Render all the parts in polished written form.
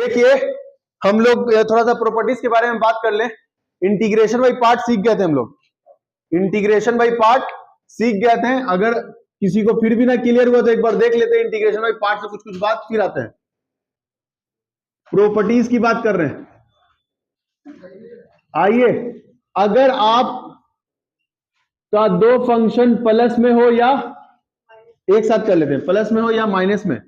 देखिए हम लोग थोड़ा सा प्रॉपर्टीज के बारे में बात कर ले। इंटीग्रेशन बाई पार्ट सीख गए थे हम लोग, इंटीग्रेशन बाई पार्ट सीख गए थे। अगर किसी को फिर भी ना क्लियर हुआ तो एक बार देख लेते हैं इंटीग्रेशन बाई पार्ट से कुछ कुछ बात, फिर आते हैं प्रॉपर्टीज की बात कर रहे हैं। आइए, अगर आप का दो फंक्शन प्लस में हो या एक साथ कर लेते हैं, प्लस में हो या माइनस में,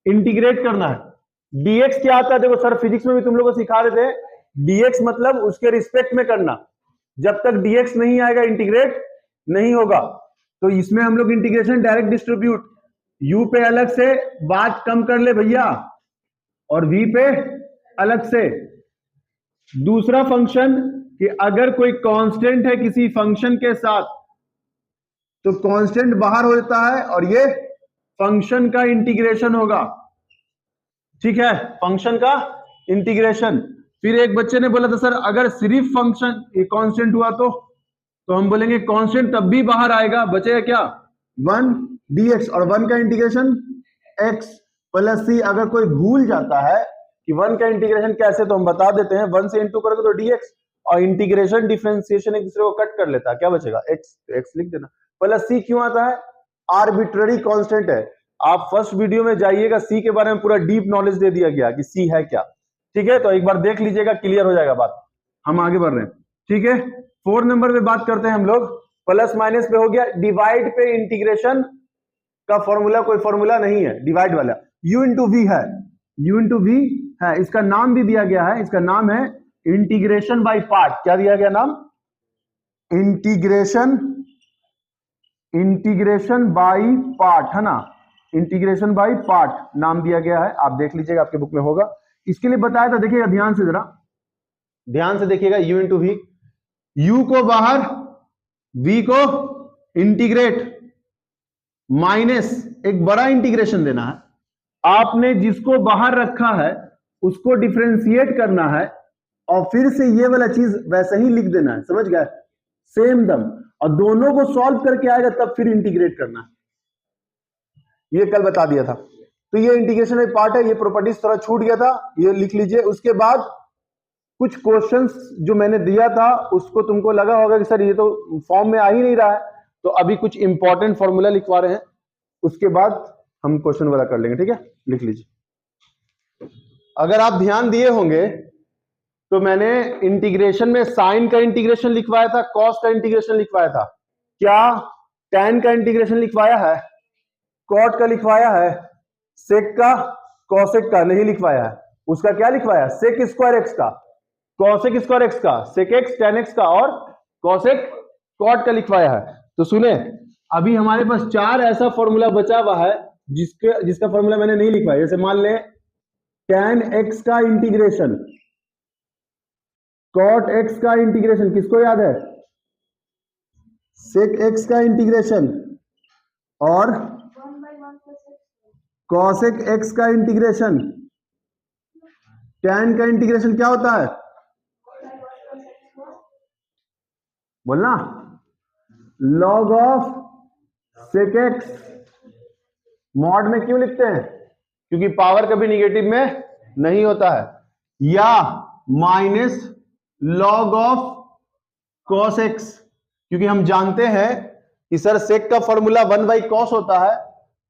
इंटीग्रेट करना है। डीएक्स क्या आता है? देखो सर फिजिक्स में भी तुम लोगों को सिखा रहे थे, डीएक्स मतलब उसके रिस्पेक्ट में करना। जब तक डीएक्स नहीं आएगा इंटीग्रेट नहीं होगा। तो इसमें हम लोग इंटीग्रेशन डायरेक्ट डिस्ट्रीब्यूट, यू पे अलग से बात कम कर ले भैया और वी पे अलग से। दूसरा फंक्शन कि अगर कोई कांस्टेंट है किसी फंक्शन के साथ तो कांस्टेंट बाहर हो जाता है और ये फंक्शन का इंटीग्रेशन होगा। ठीक है, फंक्शन का इंटीग्रेशन। फिर एक बच्चे ने बोला था सर अगर सिर्फ फंक्शन कांस्टेंट हुआ तो हम बोलेंगे कांस्टेंट तब भी बाहर आएगा, बचेगा क्या? 1 dx और 1 का इंटीग्रेशन x प्लस c। अगर कोई भूल जाता है कि 1 का इंटीग्रेशन कैसे, तो हम बता देते हैं 1 से इंटू करोगे तो dx, और इंटीग्रेशन डिफरेंशिएशन एक दूसरे को कट कर लेता है, क्या बचेगा? x लिख देना। प्लस c क्यों आता है? आर्बिट्ररी कांस्टेंट है। आप फर्स्ट वीडियो में जाइएगा, सी के बारे में पूरा डीप नॉलेज दे दिया गया कि सी है क्या। ठीक है, तो एक बार देख लीजिएगा, क्लियर हो जाएगा बात। हम आगे बढ़ रहे हैं। ठीक है, 4 नंबर पे बात करते हैं हम लोग। प्लस माइनस पे हो गया, डिवाइड पे इंटीग्रेशन का फॉर्मूला कोई फॉर्मूला नहीं है, डिवाइड वाला u इंटू वी है, u इंटू वी है। इसका नाम भी दिया गया है, इसका नाम है इंटीग्रेशन बाय पार्ट। क्या दिया गया नाम? इंटीग्रेशन बाय पार्ट है ना, इंटीग्रेशन बाय पार्ट नाम दिया गया है। आप देख लीजिएगा, आपके बुक में होगा। इसके लिए बताया था, देखिएगा ध्यान से, जरा ध्यान से देखिएगा। u इंटू वी, u को बाहर, v को इंटीग्रेट, माइनस एक बड़ा इंटीग्रेशन देना है। आपने जिसको बाहर रखा है उसको डिफरेंशिएट करना है और फिर से ये वाला चीज वैसे ही लिख देना है, समझ गए? सेम दम, और दोनों को सॉल्व करके आएगा तब फिर इंटीग्रेट करना है। ये कल बता दिया था। तो ये इंटीग्रेशन में पार्ट है, ये प्रॉपर्टीज थोड़ा छूट गया था, ये लिख लीजिए। उसके बाद कुछ क्वेश्चंस जो मैंने दिया था उसको तुमको लगा होगा कि सर ये तो फॉर्म में आ ही नहीं रहा है, तो अभी कुछ इंपॉर्टेंट फॉर्मूला लिखवा रहे हैं, उसके बाद हम क्वेश्चन वाला कर लेंगे। ठीक है, लिख लीजिए। अगर आप ध्यान दिए होंगे तो मैंने इंटीग्रेशन में साइन का इंटीग्रेशन लिखवाया था, कॉस का इंटीग्रेशन लिखवाया था। क्या टैन का इंटीग्रेशन लिखवाया है? कॉट का लिखवाया है? सेक का, कॉसेक का नहीं लिखवाया है। उसका क्या लिखवाया? सेक स्क्वायर एक्स का, कॉसेक स्क्वायर एक्स का, सेक एक्स टैन एक्स का और कॉसेक कॉट का लिखवाया है। तो सुने, अभी हमारे पास 4 ऐसा फॉर्मूला बचा हुआ है जिसका फॉर्मूला मैंने नहीं लिखवाया। जैसे मान ले टैन एक्स का इंटीग्रेशन, कॉट एक्स का इंटीग्रेशन, किसको याद है? सेक एक्स का इंटीग्रेशन और कॉसेक एक्स का इंटीग्रेशन। टैन का इंटीग्रेशन क्या होता है? बोलना, log of sec x. Mod में क्यों लिखते हैं? क्योंकि पावर कभी निगेटिव में नहीं होता है। या minus log of cos x, क्योंकि हम जानते हैं कि सर सेक का फॉर्मूला 1 बाई कॉस होता है,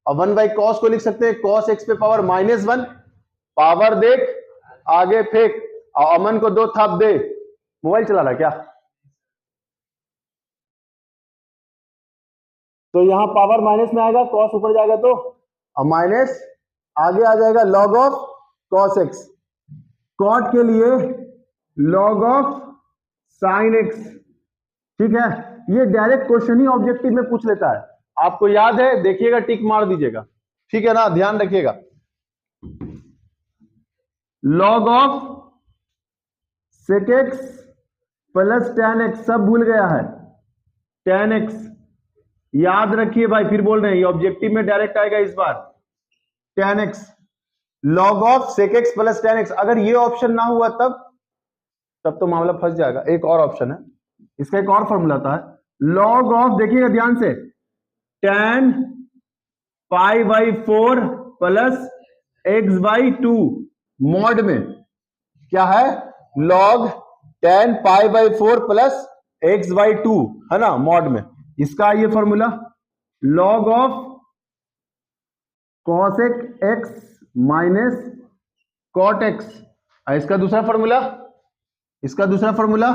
और 1 बाई कॉस को लिख सकते हैं कॉस एक्स पे पावर -1। पावर देख आगे फेंक, और अमन को 2 थाप दे। मोबाइल चला रहा क्या? तो यहां पावर माइनस में आएगा, कॉस ऊपर जाएगा तो, और माइनस आगे आ जाएगा log of cos x. Cot के लिए लॉग ऑफ साइन एक्स। ठीक है, ये डायरेक्ट क्वेश्चन ही ऑब्जेक्टिव में पूछ लेता है। आपको याद है? देखिएगा, टिक मार दीजिएगा। ठीक है ना, ध्यान रखिएगा। Log of sec x plus tan x, सब भूल गया है। टैन एक्स याद रखिए भाई, फिर बोल रहे हैं ये ऑब्जेक्टिव में डायरेक्ट आएगा इस बार। Tan X, log of sec x plus tan X. अगर ये ऑप्शन ना हुआ तब तो मामला फंस जाएगा। एक और ऑप्शन है, इसका एक और फॉर्मूला आता है, लॉग ऑफ, देखिएगा ध्यान से, tan pi by 4 plus x by 2। Mod में क्या है, log tan pi by 4 plus x by 2 है ना, मॉड में। इसका ये formula log of cosec x minus cot x। इसका दूसरा formula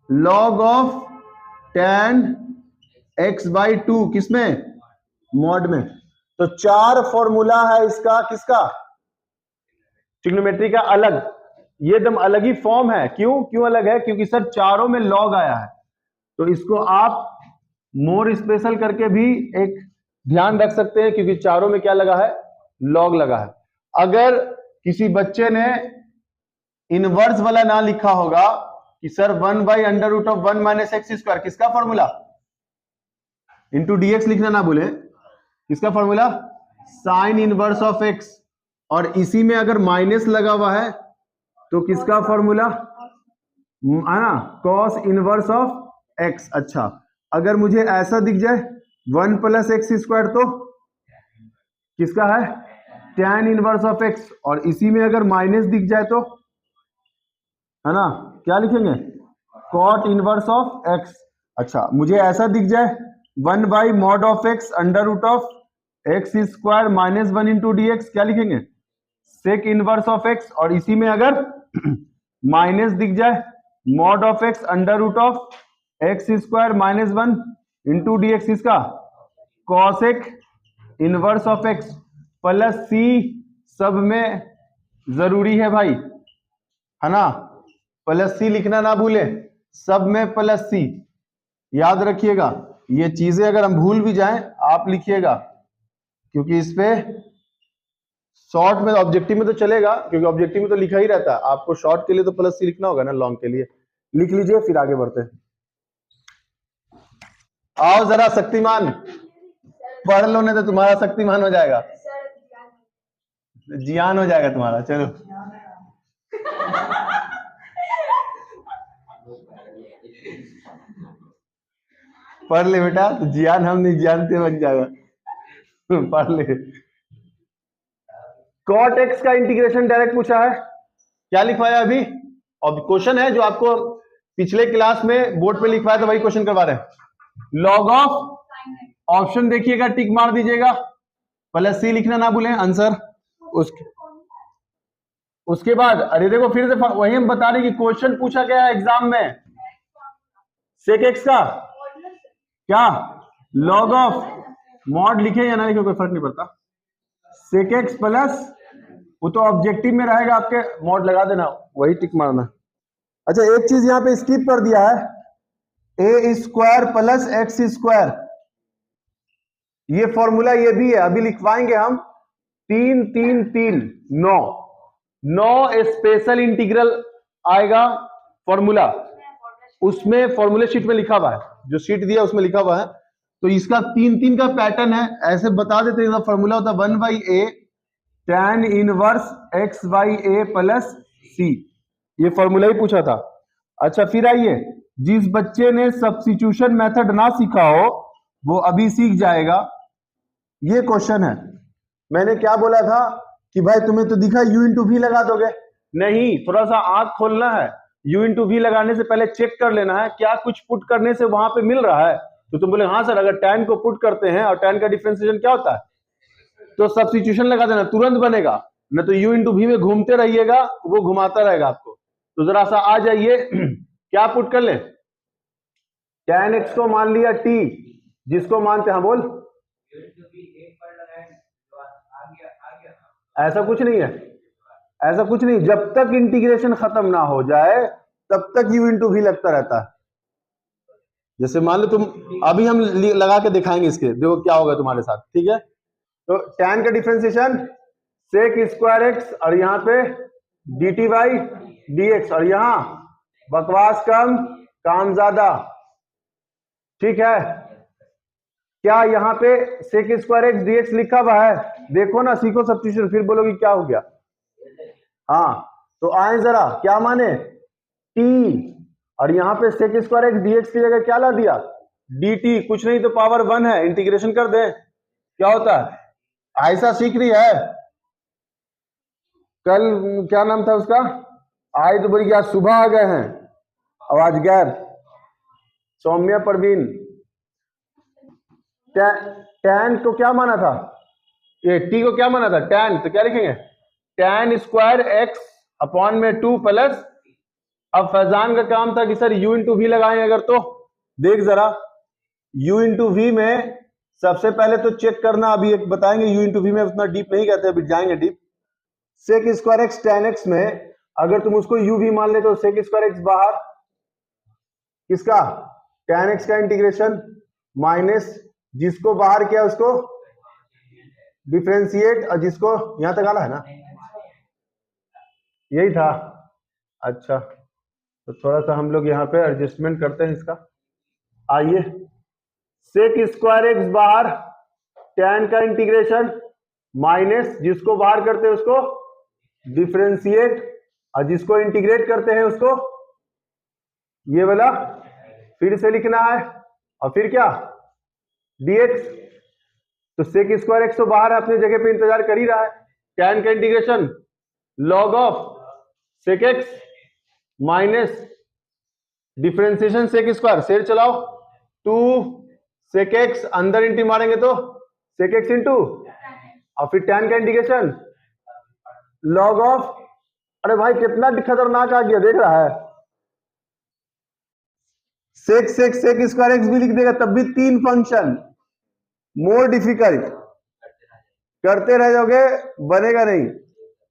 log of tan x by 2 किसमें, मॉड में। तो 4 फॉर्मूला है इसका, किसका, ट्रिग्नोमेट्री का अलग, ये एकदम अलग ही फॉर्म है। क्यों अलग है, क्योंकि सर चारों में लॉग आया है। तो इसको आप मोर स्पेशल करके भी एक ध्यान रख सकते हैं, क्योंकि चारों में क्या लगा है, लॉग लगा है। अगर किसी बच्चे ने इनवर्स वाला ना लिखा होगा कि sir 1 by under root of 1 minus x square, किसका फॉर्मूला, इंटू डीएक्स लिखना ना भूले, किसका formula, sine inverse of x. और इसी में अगर माइनस लगा हुआ है तो किसका फॉर्मूला है ना, कॉस इनवर्स ऑफ एक्स। अच्छा, अगर मुझे ऐसा दिख जाए 1 प्लस एक्स स्क्वायर तो किसका है, tan इनवर्स ऑफ एक्स। और इसी में अगर माइनस दिख जाए तो है ना, क्या लिखेंगे, कॉट इनवर्स ऑफ एक्स। अच्छा, मुझे ऐसा दिख जाए 1 by mod of x under root of x square minus 1 into d x, क्या लिखेंगे, सेक इनवर्स ऑफ एक्स। और इसी में अगर माइनस दिख जाए mod of x under root of x square minus 1 into d x, इसका cosec inverse of x plus c. सब में जरूरी है भाई, है ना, प्लस सी लिखना ना भूले, सब में प्लस सी याद रखिएगा। ये चीजें अगर हम भूल भी जाएं आप लिखिएगा, क्योंकि इस पे शॉर्ट में, ऑब्जेक्टिव में तो चलेगा, क्योंकि ऑब्जेक्टिव में तो लिखा ही रहता है। आपको शॉर्ट के लिए तो प्लस सी लिखना होगा ना, लॉन्ग के लिए लिख लीजिए, फिर आगे बढ़ते हैं। आओ जरा शक्तिमान पढ़ लो, नहीं तो तुम्हारा शक्तिमान हो जाएगा, जियान हो जाएगा तुम्हारा। चलो पढ़ ले बेटा, तो जियान हम नहीं जानते बन जाएगा। पढ़ ले। कॉट एक्स का इंटीग्रेशन डायरेक्ट पूछा है, क्या लिखवाया अभी, और क्वेश्चन है जो आपको पिछले क्लास में बोर्ड पे लिखवाया था, वही क्वेश्चन करवा रहे हैं। लॉग ऑफ, ऑप्शन देखिएगा, टिक मार दीजिएगा, प्लस सी लिखना ना भूलें आंसर। उसके बाद अरे देखो फिर से वही हम बता रहे कि क्वेश्चन पूछा गया है एग्जाम में, सेक एक्स का क्या, लॉग ऑफ, मॉड लिखे या ना लिखे कोई फर्क नहीं पड़ता, सेक एक्स प्लस, वो तो ऑब्जेक्टिव में रहेगा आपके, मॉड लगा देना, वही टिक मारना। अच्छा, एक चीज यहां पे स्किप कर दिया है, ए स्क्वायर प्लस एक्स स्क्वायर, ये फॉर्मूला ये भी है, अभी लिखवाएंगे हम। 3 3 3 9 स्पेशल इंटीग्रल आएगा फॉर्मूला, उसमें फॉर्मूला शीट में लिखा हुआ है, जो शीट दिया उसमें लिखा हुआ है। तो इसका 3 3 का पैटर्न है, ऐसे बता देते हैं। फॉर्मूला होता है 1 by a tan inverse x by a plus c, ये फॉर्मूला ही पूछा था। अच्छा, फिर आइए, जिस बच्चे ने सब्स्टिट्यूशन मेथड ना सीखा हो वो अभी सीख जाएगा। ये क्वेश्चन है, मैंने क्या बोला था कि भाई तुम्हें तो दिखा u इंटू वी लगा दोगे, नहीं, थोड़ा सा आंख खोलना है। u इंटू वी लगाने से पहले चेक कर लेना है क्या कुछ पुट करने से वहां पे मिल रहा है। तो तुम बोले हाँ सर, अगर tan को पुट करते हैं और tan का डिफरेंशिएशन क्या होता है, तो सब्स्टिट्यूशन लगा देना, तुरंत बनेगा। न तो u इंटू वी में घूमते रहिएगा, वो घुमाता रहेगा आपको। तो जरा सा आ जाइए, क्या पुट कर ले, tan x को मान लिया t, जिसको मानते हैं, बोल, ऐसा कुछ नहीं है, ऐसा कुछ नहीं, जब तक इंटीग्रेशन खत्म ना हो जाए तब तक u इंटू वी लगता रहता है। जैसे मान लो तुम, अभी हम लगा के दिखाएंगे इसके, देखो क्या होगा तुम्हारे साथ, ठीक है। तो tan का डिफरेंशिएशन सेक स्क्वायर एक्स, और यहाँ पे D T by D x, और यहाँ बकवास कम काम ज्यादा, ठीक है। क्या यहाँ पे sec square x d x लिखा हुआ है, देखो ना, सीखो सब्स्टिट्यूशन, फिर बोलोगे क्या हो गया। हाँ, तो आए जरा, क्या माने t, और यहाँ पे sec square x d x की जगह क्या ला दिया, dt, कुछ नहीं तो पावर 1 है, इंटीग्रेशन कर दे, क्या होता है, ऐसा सीख रही है। कल क्या नाम था उसका, आज तो बोली आज सुबह आ गए हैं, अब आज गैर। सौम्या परवीन, टैन को क्या माना था, ये टी को क्या माना था टैन, तो क्या लिखेंगे टैन स्क्वायर एक्स अपॉन में 2 प्लस। अब फैजान का काम था कि सर u इंटू वी लगाएं अगर, तो देख जरा u इंटू वी में सबसे पहले तो चेक करना, अभी एक बताएंगे u इंटू वी में, उतना डीप नहीं कहते, अभी जाएंगे deep. Sec square x tan x में अगर तुम उसको u भी मान ले तो सेक स्क्वायर एक्स बाहर, किसका टैन एक्स का इंटीग्रेशन माइनस जिसको बाहर किया उसको डिफरेंशिएट, और जिसको यहां तक आना है ना, यही था। अच्छा तो थोड़ा सा हम लोग यहाँ पे एडजस्टमेंट करते हैं इसका। आइए सेक स्क्वायर एक्स बाहर टैन का इंटीग्रेशन माइनस जिसको बाहर करते हैं उसको डिफरेंशिएट, और जिसको इंटीग्रेट करते हैं उसको ये वाला फिर से लिखना है, और फिर क्या dx। तो सेक स्क्वायर एक्स तो बाहर अपने जगह पे इंतजार कर ही रहा है, टैन का integration log of sec x minus differentiation sec square, शेर चलाओ 2 सेक एक्स, अंदर इंटी मारेंगे तो सेक एक्स इंटू, और फिर टैन का इंटीग्रेशन लॉग ऑफ, अरे भाई कितना खतरनाक आ गया, देख रहा है, सेक सेक सेक स्क्वायर एक्स भी लिख देगा तब भी 3 फंक्शन, मोर डिफिकल्ट करते रह जाओगे बनेगा नहीं।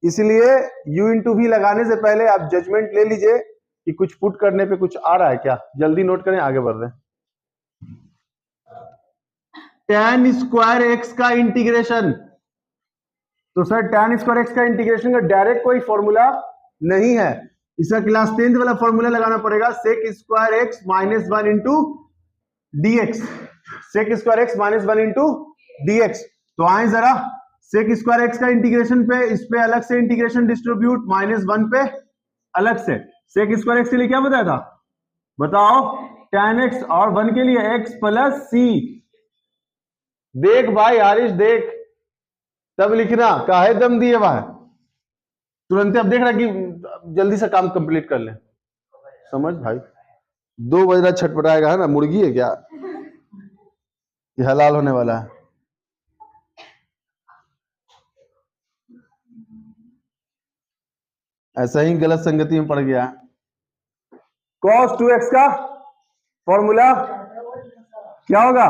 इसलिए u इंटू भी लगाने से पहले आप जजमेंट ले लीजिए कि कुछ पुट करने पे कुछ आ रहा है क्या, जल्दी नोट करें आगे बढ़ रहे हैं। टैन स्क्वायर एक्स का इंटीग्रेशन, तो सर टैन स्क्वायर एक्स का इंटीग्रेशन का डायरेक्ट कोई फॉर्मूला नहीं है, इसका क्लास 10th वाला फॉर्मूला लगाना पड़ेगा, sec square x minus 1 into dx, sec square x minus 1 into dx। तो आए जरा सेक स्क्वायर एक्स का इंटीग्रेशन पे, इस पे अलग से इंटीग्रेशन डिस्ट्रीब्यूट, -1 पे अलग से, सेक स्क्वायर एक्स के लिए क्या बताया था बताओ tan x, और 1 के लिए x प्लस सी। देख भाई आरिश देख, तब लिखना काहे दम दिए भाई, तुरंत अब देख रहा कि जल्दी से काम कंप्लीट कर ले, समझ भाई 2 बज रहा छटपटाएगा है ना, मुर्गी है क्या, ये हलाल होने वाला है। ऐसा ही गलत संगति में पड़ गया। cos 2x का फॉर्मूला क्या होगा,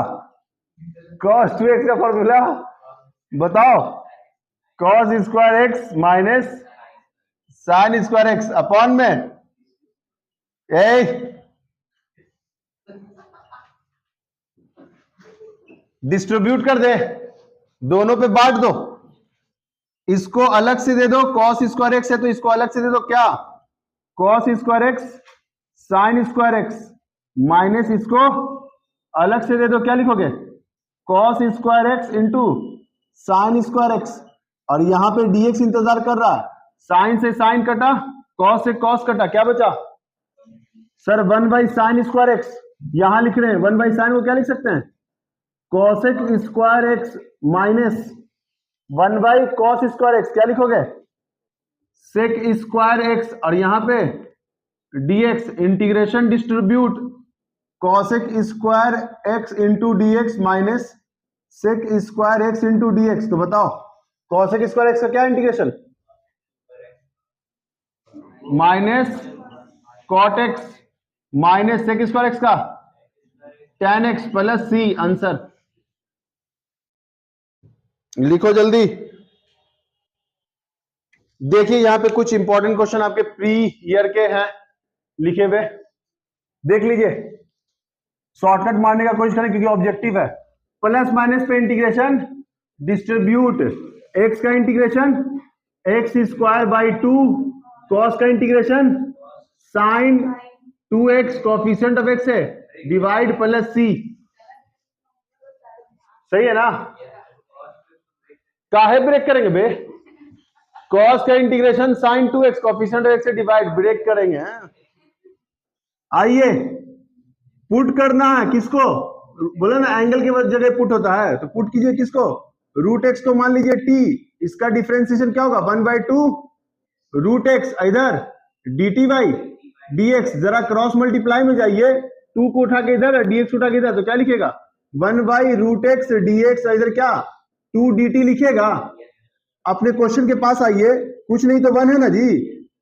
cos 2x का फॉर्मूला बताओ, cos square x minus sine square x upon में डिस्ट्रीब्यूट कर दे, दोनों पे बांट दो, इसको अलग से दे दो, cos स्क्वायर एक्स है तो इसको अलग से दे दो, क्या cos square x sine square x minus इसको अलग से दे दो, क्या लिखोगे cos square x into sine square x, और यहां पे dx इंतजार कर रहा है, साइन से साइन कटा, cos से cos कटा, क्या बचा sir 1 by sine square x, यहां लिख रहे हैं 1 बाई साइन को क्या लिख सकते हैं cosec square x minus 1 by cos square x, क्या लिखोगे सेक स्क्वायर एक्स, और यहां पे dx integration distribute cosec square x into dx minus sec square x into dx। तो बताओ cosec स्क्वायर एक्स का क्या integration minus cot x minus sec square x का tan x plus c, answer लिखो जल्दी। देखिए यहां पे कुछ इंपॉर्टेंट क्वेश्चन आपके प्री ईयर के हैं लिखे हुए, देख लीजिए, शॉर्टकट मारने का कोशिश करें क्योंकि ऑब्जेक्टिव है। प्लस माइनस पे इंटीग्रेशन डिस्ट्रीब्यूट, एक्स का integration x square by 2, cos का integration sine 2x, coefficient of x है डिवाइड प्लस सी, सही है ना, काहे ब्रेक करेंगे बे, कॉस का integration sine 2x, coefficient of x से डिवाइड, ब्रेक करेंगे। आइए पुट करना है किसको, बोला ना एंगल के जगह पुट होता है, तो पुट कीजिए किसको, रूट एक्स को मान लीजिए t, इसका डिफरेंशिएशन क्या होगा 1/2 रूट एक्स इधर D T by D x, जरा क्रॉस मल्टीप्लाई में जाइए, 2 को उठा के इधर dx उठा के इधर, तो क्या लिखेगा 1 by root x d x, इधर क्या 2 dt लिखेगा। अपने क्वेश्चन के पास आइए, कुछ नहीं तो 1 है ना जी,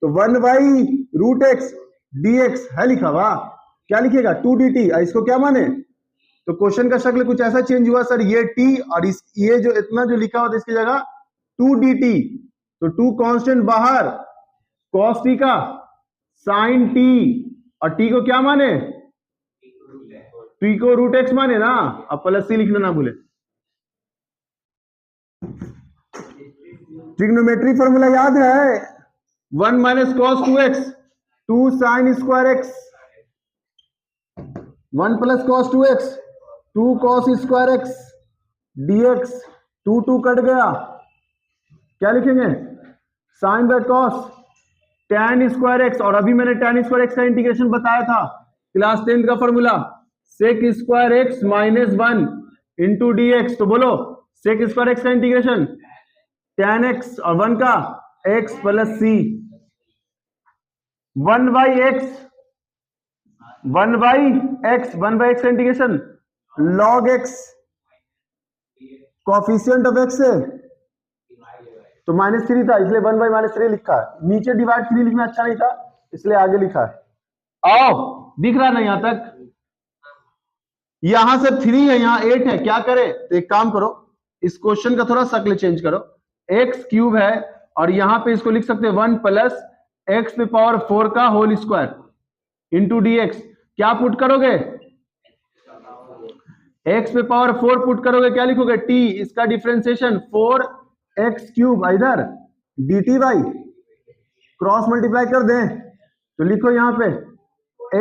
तो 1 by root x d x है लिखा हुआ, क्या लिखेगा 2 dt। इसको क्या माने, तो क्वेश्चन का शक्ल कुछ ऐसा चेंज हुआ सर, ये t और ये जो इतना जो लिखा हुआ था इसकी जगह 2 dt, तो 2 कांस्टेंट बाहर, cos t का sin t, और t को क्या माने, t को रूट एक्स माने ना, अब प्लस c लिखना ना भूले। ट्रिग्नोमेट्री फॉर्मूला याद है, 1 minus cos 2x 2 sine square x, 1 plus cos 2x 2 cos square x dx, 2 2 cut गया, क्या लिखेंगे sine by cos tan square x, और अभी मैंने tan स्क्वायर x का इंटीग्रेशन बताया था क्लास 10 का formula, sec square x minus 1 into d x, तो बोलो सेक स्क्वायर x का इंटीग्रेशन tan x और 1 का x plus c, 1 by x 1 by x का integration log x, coefficient of x है तो -3 था, इसलिए 1 बाई -3 लिखा है, नीचे डिवाइड 3 लिखना अच्छा नहीं था इसलिए आगे लिखा है। आओ दिख रहा है ना यहां तक, यहां से 3 है, यहां 8 है, क्या करें, तो एक काम करो, इस क्वेश्चन का थोड़ा शक्ल चेंज करो, x क्यूब है और यहां पे इसको लिख सकते हैं 1 प्लस एक्स पे पावर 4 का whole square into d x, क्या पुट करोगे x पे पावर 4 पुट करोगे, क्या लिखोगे t, इसका डिफरेंशिएशन 4x क्यूब, इधर dt बाई क्रॉस मल्टीप्लाई कर दें तो लिखो यहां पे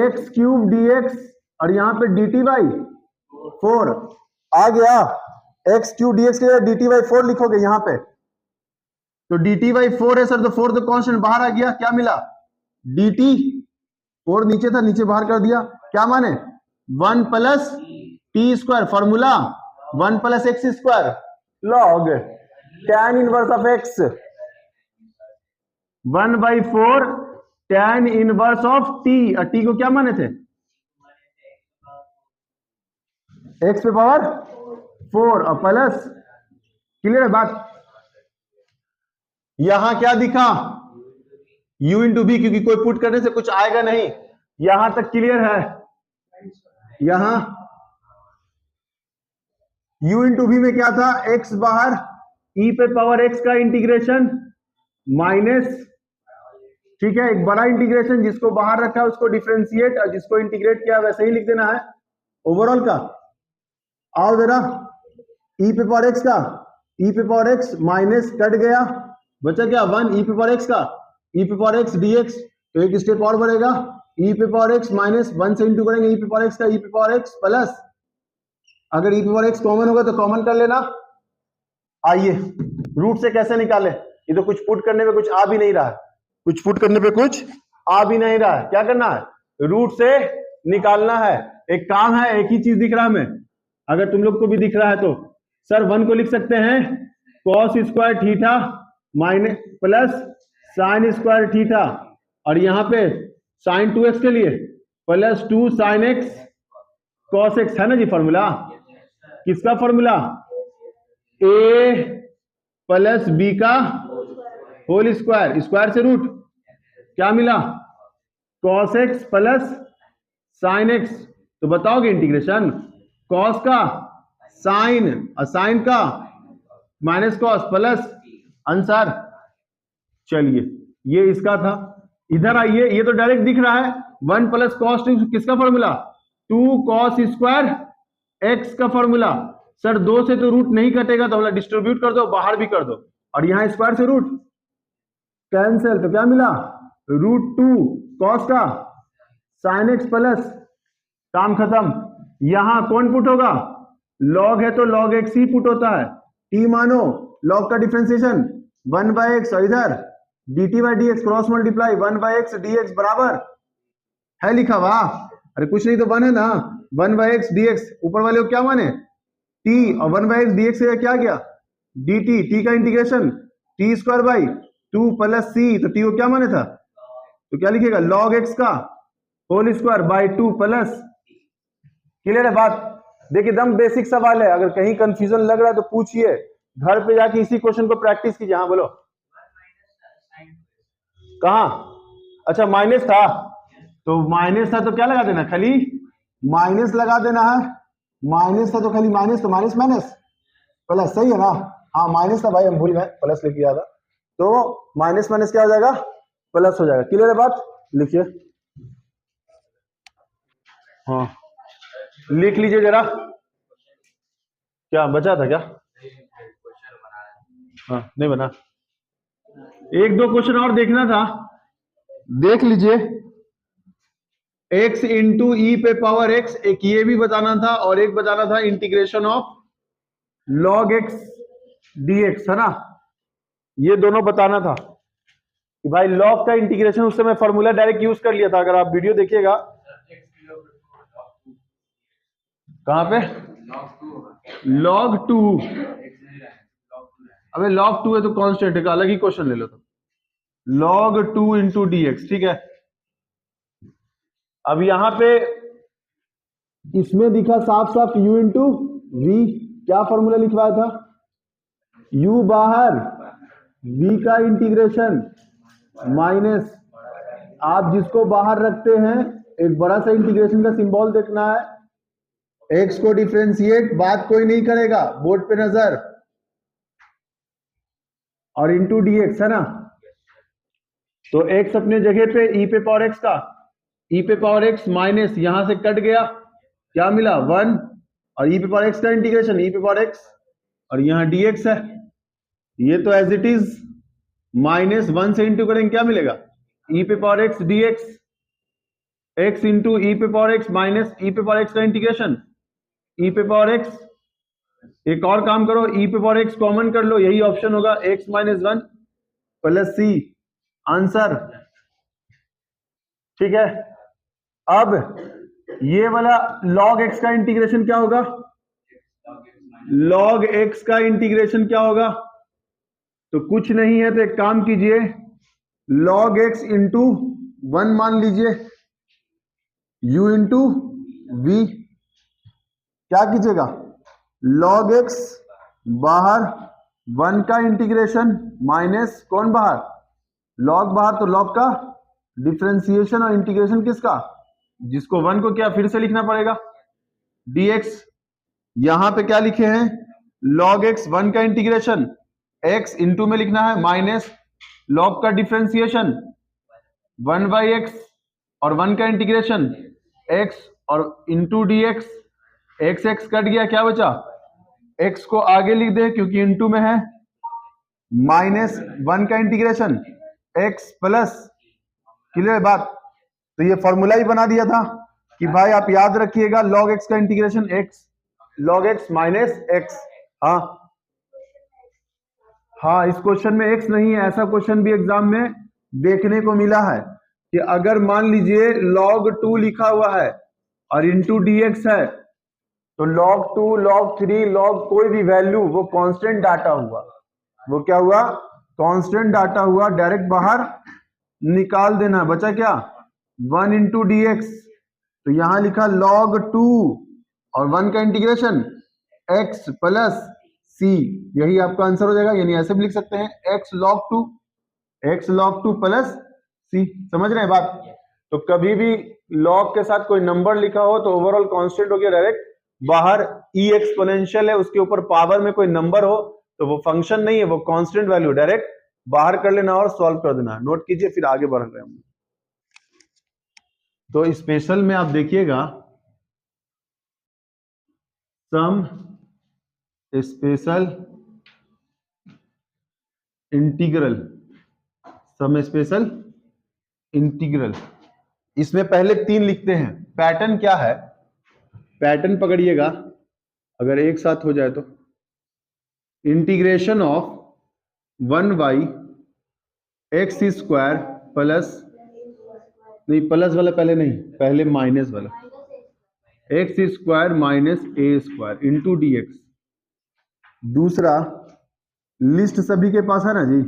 x क्यूब dx और यहां पे dt बाई 4 आ गया, x क्यूब dx के जगह dt बाई 4 लिखोगे यहां पे, तो dt बाई 4 है सर, तो 4 तो कांस्टेंट बाहर आ गया, क्या मिला dt, 4 नीचे था नीचे बाहर कर दिया, क्या माने 1 plus T square, formula 1 plus x square log tan inverse of x, 1 by 4 tan inverse of t, और t को क्या माने थे x पे पावर 4 और प्लस, क्लियर है बात। यहां क्या दिखा u इंटू बी, क्योंकि कोई पुट करने से कुछ आएगा नहीं, यहां तक क्लियर है। यहां u इंटू बी में क्या था, x बाहर e पे पावर x का इंटीग्रेशन माइनस, ठीक है, एक बड़ा इंटीग्रेशन जिसको बाहर रखा है उसको डिफरेंशिएट, और जिसको इंटीग्रेट किया वैसे ही लिख देना है ओवरऑल का। आओ जरा e पे पावर x का, e पे पावर x माइनस कट गया, बचा क्या 1 e पे पावर x का, e पे पावर x dx, तो एक स्टेप और बढ़ेगा, e पे पावर x माइनस 1 से इंटू करेंगे e पे पावर x का, e पे पावर x प्लस, अगर e पे पावर x कॉमन होगा तो कॉमन कर लेना। आइए रूट से कैसे निकाले, ये तो कुछ पुट करने में कुछ आ भी नहीं रहा है, कुछ पुट करने पे कुछ आ भी नहीं रहा है, क्या करना है रूट से निकालना है। एक काम है, एक ही चीज दिख रहा है हमें, अगर तुम लोग को भी दिख रहा है तो सर 1 को लिख सकते हैं cos square theta minus plus sine square theta, और यहां पे साइन 2x के लिए plus 2 sine x cos x, है ना जी फॉर्मूला, किसका फॉर्मूला a प्लस b का होल स्क्वायर, स्क्वायर से रूट, क्या मिला cos x plus sine x, तो बताओगे इंटीग्रेशन cos का साइन और साइन का माइनस cos प्लस आंसर। चलिए ये इसका था, इधर आइए, ये तो डायरेक्ट दिख रहा है 1 प्लस cos किसका फॉर्मूला 2 cos स्क्वायर x का फॉर्मूला, सर 2 से तो रूट नहीं कटेगा तो हम डिस्ट्रीब्यूट कर दो, बाहर भी कर दो, और यहां स्क्वायर से रूट कैंसिल, तो क्या मिला √2 cos का साइन x प्लस, काम खत्म। यहां कौन पुट होगा, log है तो log x ही पुट होता है, t मानो log का डिफरेंशिएशन 1 बाई एक्स, और इधर dt by dx cross multiply 1 by x dx बराबर है लिखा हुआ, अरे कुछ नहीं तो 1 है ना, 1 बाई एक्स dx, ऊपर वाले को क्या माने t, और 1 बाई एक्स dx से क्या गया dt, t का integration t square by 2 plus c, तो टी को क्या माने था, तो क्या लिखेगा log x का whole square by 2 plus. Clear है बात। देखिए एकदम बेसिक सवाल है, अगर कहीं कंफ्यूजन लग रहा है तो पूछिए, घर पे जाके इसी क्वेश्चन को प्रैक्टिस कीजिए। हाँ बोलो, कहा, अच्छा माइनस था, तो माइनस था तो क्या लगा देना, खाली माइनस लगा देना है। माइनस था तो खाली माइनस, तो माइनस माइनस प्लस, सही है ना। हाँ माइनस था भाई, हम भूल गए, प्लस लेके आया था, तो माइनस माइनस क्या हो जाएगा, प्लस हो जाएगा। क्लियर है बात, लिखिए। हाँ लिख लीजिए जरा, क्या बचा था क्या, हाँ नहीं बना, एक दो क्वेश्चन और देखना था, देख लीजिए। x इंटू ई पे पावर x, एक ये भी बताना था, और एक बताना था integration of log x dx, है ना। ये दोनों बताना था कि भाई log का इंटीग्रेशन, उस समय फॉर्मूला डायरेक्ट यूज कर लिया था, अगर आप वीडियो देखिएगा। कहां पे, log 2, अबे log 2 है तो कांस्टेंट है, अलग ही क्वेश्चन ले लो तो, log 2 इंटू डी एक्स, ठीक है। अब यहां पे इसमें दिखा साफ साफ u इंटू वी, क्या फॉर्मूला लिखवाया था, u बाहर, v का इंटीग्रेशन माइनस, आप जिसको बाहर रखते हैं एक बड़ा सा इंटीग्रेशन का सिंबल देखना है, x को डिफरेंशिएट, बात कोई नहीं करेगा, बोर्ड पे नजर, और इंटू dx, है ना। तो x अपने जगह पे, e पे पावर x का, e पे पावर x माइनस, यहां से कट गया, क्या मिला 1, और e पे पावर x का इंटीग्रेशन e पे पावर x, और यहां dx है, ये तो एज इट इज माइनस 1 से इंटू करेंगे क्या मिलेगा, e पे power x dx, x into e पे पावर x माइनस e पे पावर x का इंटीग्रेशन e पे पावर x। एक और काम करो, e पे पावर x कॉमन कर लो, यही ऑप्शन होगा, x minus 1 plus c, answer, ठीक है। अब ये वाला log x का इंटीग्रेशन क्या होगा, log x का इंटीग्रेशन क्या होगा, तो कुछ नहीं है, तो एक काम कीजिए, log x इंटू 1 मान लीजिए, u इंटू वी, क्या कीजिएगा, log x बाहर, 1 का इंटीग्रेशन माइनस, कौन बाहर, log बाहर, तो log का डिफरेंशिएशन और इंटीग्रेशन किसका, जिसको 1 को क्या फिर से लिखना पड़ेगा, dx, यहां पे क्या लिखे हैं, log x 1 का इंटीग्रेशन, x इंटू में लिखना है माइनस log का डिफरेंशिएशन 1 बाई एक्स, और 1 का इंटीग्रेशन x, और into dx, x x cut गया, क्या बचा, x को आगे लिख दे क्योंकि इंटू में है, माइनस 1 का इंटीग्रेशन x प्लस, क्लियर बात। तो ये फॉर्मूला ही बना दिया था कि भाई आप याद रखिएगा, log x का integration x, log x minus x। हाँ हाँ, इस क्वेश्चन में x नहीं है, ऐसा क्वेश्चन भी एग्जाम में देखने को मिला है कि अगर मान लीजिए log 2 लिखा हुआ है और इंटू dx है, तो log 2, log 3, log कोई भी वैल्यू, वो कांस्टेंट डाटा हुआ, वो क्या हुआ, कांस्टेंट डाटा हुआ, डायरेक्ट बाहर निकाल देना, बचा क्या 1 इंटू डी एक्स, तो यहां लिखा log 2 और 1 का इंटीग्रेशन x प्लस सी, यही आपका आंसर हो जाएगा। यानी ऐसे भी लिख सकते हैं x log 2 प्लस सी, समझ रहे हैं बात। तो कभी भी log के साथ कोई नंबर लिखा हो तो ओवरऑल कांस्टेंट हो गया, डायरेक्ट बाहर e एक्सपोनेंशियल है, उसके ऊपर पावर में कोई नंबर हो तो वो फंक्शन नहीं है, वो कांस्टेंट वैल्यू, डायरेक्ट बाहर कर लेना और सॉल्व कर देना। नोट कीजिए, फिर आगे बढ़ रहे हैं। तो स्पेशल में आप देखिएगा, some special integral, some special integral, इसमें पहले 3 लिखते हैं। पैटर्न क्या है, पैटर्न पकड़िएगा, अगर एक साथ हो जाए तो, integration of 1 by x square plus, नहीं प्लस वाला पहले नहीं, पहले माइनस वाला, x square minus a square into d x. दूसरा, लिस्ट सभी के पास है ना जी,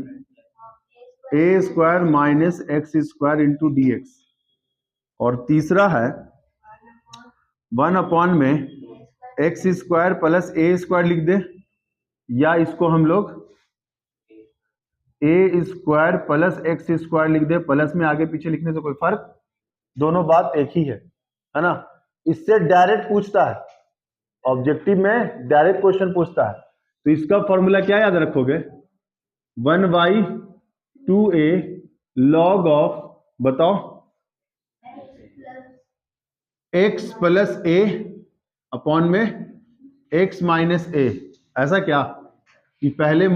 a square minus x square into d x, और तीसरा है 1 अपॉन में x square plus a square लिख दे, या इसको हम लोग a square plus x square लिख दे। प्लस में आगे पीछे लिखने से कोई फर्क, दोनों बात एक ही है ना। इससे डायरेक्ट पूछता है, ऑब्जेक्टिव में डायरेक्ट क्वेश्चन पूछता है। तो इसका फॉर्मूला क्या याद रखोगे, 1/2a log ऑफ, बताओ, x प्लस ए अपॉन में x माइनस ए। ऐसा क्या कि पहले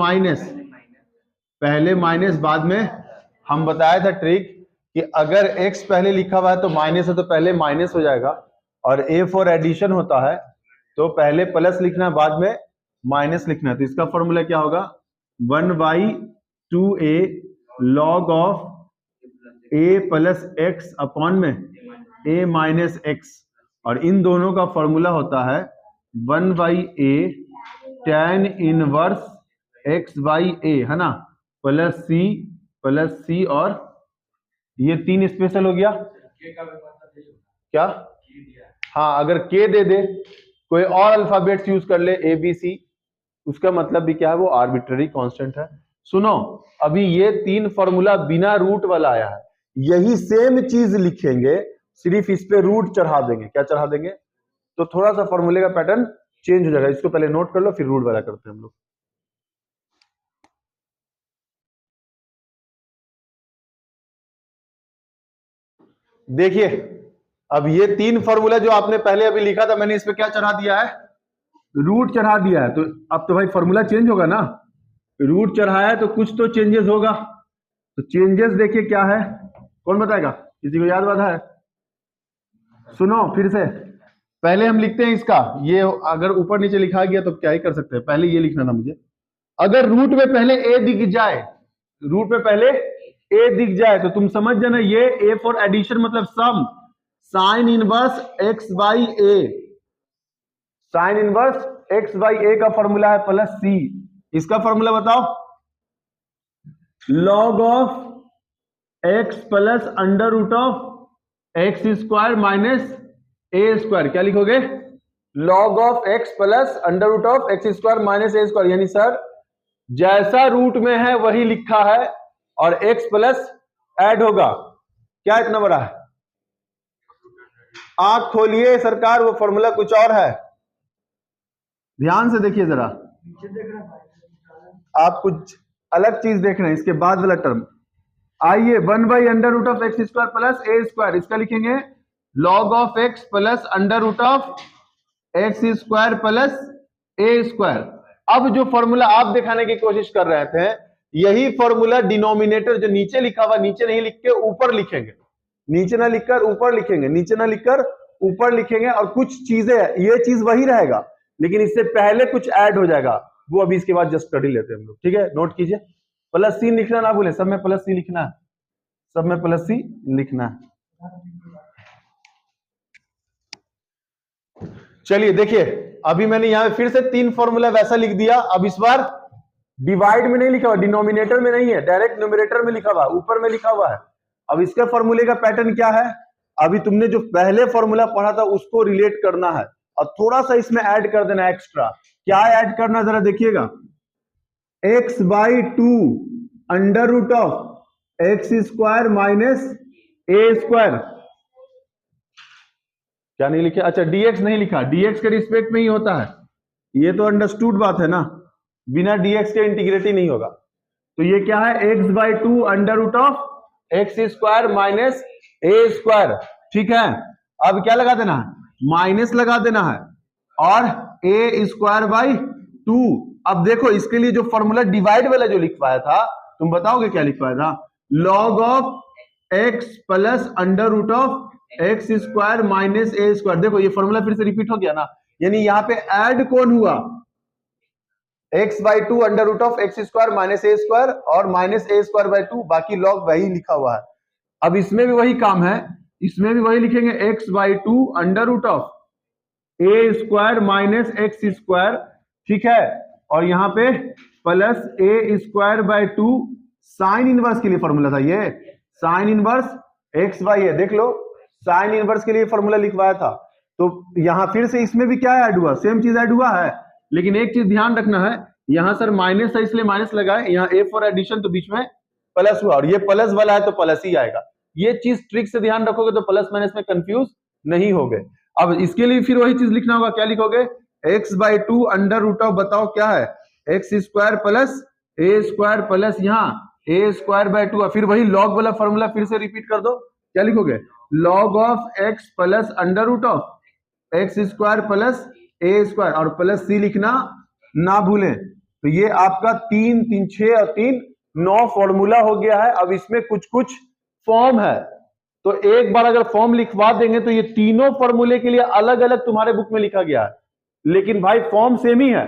माइनस बाद में, हम बताया था ट्रिक कि अगर x पहले लिखा हुआ है तो माइनस है तो पहले माइनस हो जाएगा, और a फॉर एडिशन होता है तो पहले प्लस लिखना है बाद में माइनस लिखना है। तो इसका फॉर्मूला क्या होगा, 1/2a log of a plus x upon में a माइनस एक्स, और इन दोनों का फॉर्मूला होता है 1/a tan inverse x by a, है ना, प्लस c, और ये 3 स्पेशल हो गया क्या। हाँ, अगर k दे दे, कोई और अल्फाबेट्स यूज कर ले ए बी सी, उसका मतलब भी क्या है, वो आर्बिट्ररी कांस्टेंट है। सुनो, अभी ये 3 फॉर्मूला बिना रूट वाला आया है, यही सेम चीज लिखेंगे, सिर्फ इस पे रूट चढ़ा देंगे। क्या चढ़ा देंगे, तो थोड़ा सा फॉर्मूले का पैटर्न चेंज हो जाएगा। इसको पहले नोट कर लो, फिर रूट वाला करते हैं हम लोग। देखिए, अब ये 3 फॉर्मूला जो आपने पहले अभी लिखा था, मैंने इस पे क्या चढ़ा दिया है, रूट चढ़ा दिया है। तो अब तो भाई फॉर्मूला चेंज होगा ना, रूट चढ़ाया है तो कुछ तो चेंजेस होगा। तो चेंजेस देखिए क्या है, कौन बताएगा, किसी को याद बात है। सुनो फिर से, पहले हम लिखते हैं इसका, ये अगर ऊपर नीचे लिखा गया तो क्या ही कर सकते हैं, पहले ये लिखना था मुझे। अगर रूट में पहले ए दिख जाए, रूट में पहले ए दिख जाए तो तुम समझ जाना, ये ए फॉर एडिशन मतलब sum, sine inverse x by a, sine inverse x by a का फॉर्मूला है प्लस सी। इसका फॉर्मूला बताओ, log of x plus under root of x square minus a square. क्या लिखोगे, log of x plus under root of x square minus a square. यानी sir जैसा root में है वही लिखा है, और एक्स प्लस ऐड होगा। क्या इतना बड़ा है, आंख खोलिए सरकार, वो फॉर्मूला कुछ और है, ध्यान से देखिए जरा, आप कुछ अलग चीज देख रहे हैं। इसके बाद वाला टर्म आइए, under root of x square plus a square, इसका लिखेंगे log of x plus under root of x square plus a square. अब जो फॉर्मूला आप दिखाने की कोशिश कर रहे थे, यही फॉर्मूला डिनोमिनेटर जो नीचे लिखा हुआ, नीचे नहीं लिख के ऊपर लिखेंगे, नीचे ना लिखकर ऊपर लिखेंगे, नीचे ना लिखकर ऊपर लिखेंगे, और कुछ चीजें, ये चीज वही रहेगा लेकिन इससे पहले कुछ ऐड हो जाएगा, वो अभी इसके बाद जस्ट स्टडी लेते हैं हम लोग। ठीक है, नोट कीजिए, प्लस सी लिखना ना भूले, सब में प्लस सी लिखना है, सब में प्लस सी लिखना है। चलिए देखिए, अभी मैंने यहां फिर से 3 फॉर्मूला वैसा लिख दिया। अब इस बार डिवाइड में नहीं लिखा हुआ, डिनोमिनेटर में नहीं है, डायरेक्ट न्यूमरेटर में लिखा हुआ, ऊपर में लिखा हुआ है। अब इसके फॉर्मूले का पैटर्न क्या है, अभी तुमने जो पहले फॉर्मूला पढ़ा था उसको रिलेट करना है, और थोड़ा सा इसमें ऐड कर देना एक्स्ट्रा। क्या ऐड करना जरा देखिएगा, x by 2 under root of x square minus a square. क्या नहीं लिखा, अच्छा dx नहीं लिखा, dx के रिस्पेक्ट में ही होता है, ये तो अंडरस्टूड बात है ना, बिना dx के इंटीग्रेट ही नहीं होगा। तो ये क्या है, x by 2 under root of x square minus a square. ठीक है, अब क्या लगा देना है, माइनस लगा देना है, और ए स्क्वायर बाई 2। अब देखो इसके लिए जो फॉर्मूला डिवाइड वाला जो लिखवाया था, तुम बताओगे क्या लिखवाया था, log of x plus under root of x square minus a square. देखो ये फॉर्मूला फिर से रिपीट हो गया ना, यानी यहाँ पे ऐड कौन हुआ, x by 2 under root of x square minus a square और माइनस ए स्क्वायर बाई 2, बाकी लॉग वही लिखा हुआ है। अब इसमें भी वही काम है, इसमें भी वही लिखेंगे, x by 2 under root of a square minus x square. ठीक है, और यहाँ पे plus a square by 2 sine inverse के लिए फॉर्मूला था ये, साइन इनवर्स एक्स बाई है, देख लो साइन इनवर्स के लिए फॉर्मूला लिखवाया था। तो यहां फिर से इसमें भी क्या ऐड हुआ, सेम चीज ऐड हुआ है, लेकिन एक चीज ध्यान रखना है, यहां सर माइनस है इसलिए माइनस लगाए, यहाँ ए फॉर एडिशन तो बीच में प्लस हुआ, और ये प्लस वाला है तो प्लस ही आएगा। ये चीज ट्रिक से ध्यान रखोगे तो प्लस माइनस में कंफ्यूज नहीं होगे। अब इसके लिए फिर वही चीज लिखना होगा, क्या लिखोगे, x by two under root of, बताओ क्या है, x square plus a square plus यहाँ ए स्क्वायर बाय टू, फिर वही लॉग वाला फॉर्मूला फिर से रिपीट कर दो, क्या लिखोगे, log of x plus under root of x square plus a square, और प्लस सी लिखना ना भूलें। तो ये आपका 3 3 6 और 3 9 फॉर्मूला हो गया है। अब इसमें कुछ कुछ फॉर्म है, तो एक बार अगर फॉर्म लिखवा देंगे तो ये तीनों फॉर्मूले के लिए अलग अलग तुम्हारे बुक में लिखा गया है, लेकिन भाई फॉर्म सेम ही है।